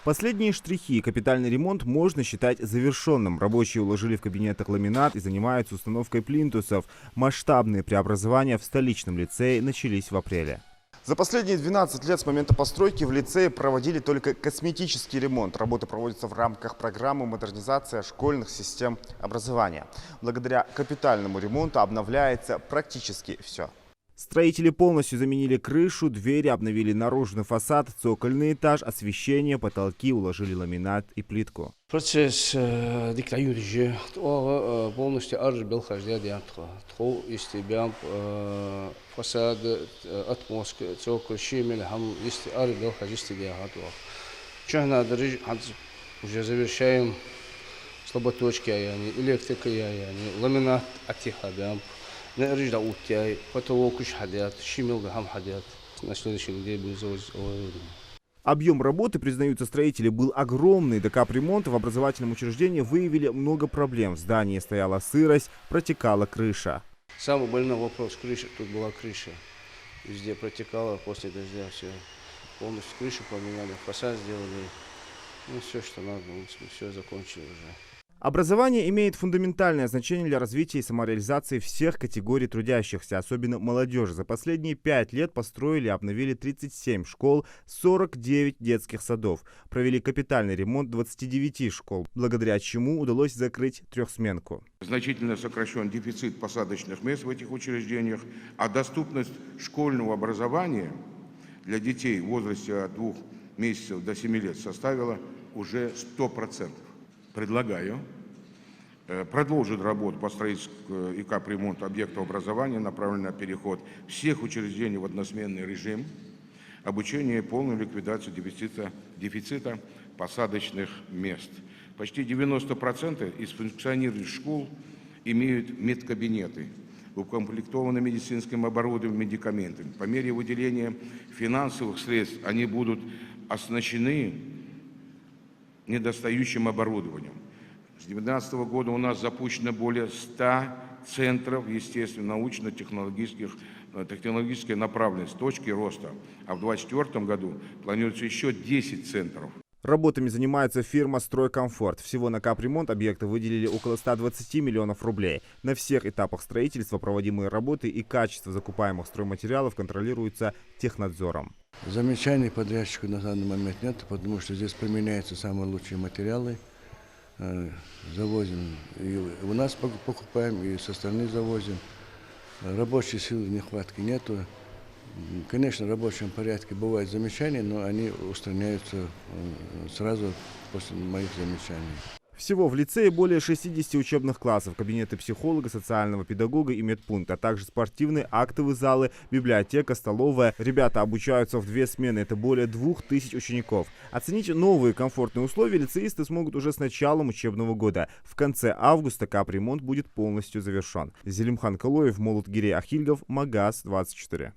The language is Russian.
Последние штрихи. Капитальный ремонт можно считать завершенным. Рабочие уложили в кабинетах ламинат и занимаются установкой плинтусов. Масштабные преобразования в столичном лицее начались в апреле. За последние 12 лет с момента постройки в лицее проводили только косметический ремонт. Работы проводятся в рамках программы модернизации школьных систем образования. Благодаря капитальному ремонту обновляется практически все. Строители полностью заменили крышу, двери, обновили наружный фасад, цокольный этаж, освещение, потолки, уложили ламинат и плитку. Процесс диктатуры полностью аржбел хождения тхо истебям фасад отмозг цоколь щемель хам есть аржбел хождения хатва. Чахна дорож уже завершаем слаботочки, яни электрика, яни ламинат атихабям. Потолок хадят, щемил гам хадят. На следующей неделе будет заводить. Объем работы, признаются строители, был огромный. До капремонта в образовательном учреждении выявили много проблем. В здании стояла сырость, протекала крыша. Самый больной вопрос – крыша. Тут была крыша. Везде протекала после дождя. Все. Полностью крышу поменяли, фасад сделали. Ну, все, что надо, все закончили уже. Образование имеет фундаментальное значение для развития и самореализации всех категорий трудящихся, особенно молодежи. За последние 5 лет построили и обновили 37 школ, 49 детских садов. Провели капитальный ремонт 29 школ, благодаря чему удалось закрыть трехсменку. Значительно сокращен дефицит посадочных мест в этих учреждениях, а доступность школьного образования для детей в возрасте от 2 месяцев до 7 лет составила уже 100%. Предлагаю продолжить работу по строительству и капремонту объектов образования, направленную на переход всех учреждений в односменный режим, обучение и полную ликвидацию дефицита посадочных мест. Почти 90% из функционирующих школ имеют медкабинеты, укомплектованы медицинским оборудованием, медикаментами. По мере выделения финансовых средств они будут оснащены недостающим оборудованием. С 2012 года у нас запущено более 100 центров естественно-научно-технологической направленности, точки роста, а в 2024 году планируется еще 10 центров. Работами занимается фирма «Стройкомфорт». Всего на капремонт объекта выделили около 120 миллионов рублей. На всех этапах строительства проводимые работы и качество закупаемых стройматериалов контролируется технадзором. Замечаний подрядчику на данный момент нет, потому что здесь применяются самые лучшие материалы. Завозим и у нас покупаем, и со стороны завозим. Рабочей силы нехватки нету. Конечно, в рабочем порядке бывают замечания, но они устраняются сразу после моих замечаний. Всего в лицее более 60 учебных классов, кабинеты психолога, социального педагога и медпункта, а также спортивные, актовые залы, библиотека, столовая. Ребята обучаются в 2 смены, это более 2000 учеников. Оценить новые комфортные условия лицеисты смогут уже с началом учебного года. В конце августа капремонт будет полностью завершен. Зелимхан Калоев, Молот Гирей Ахильгов, Магаз 24.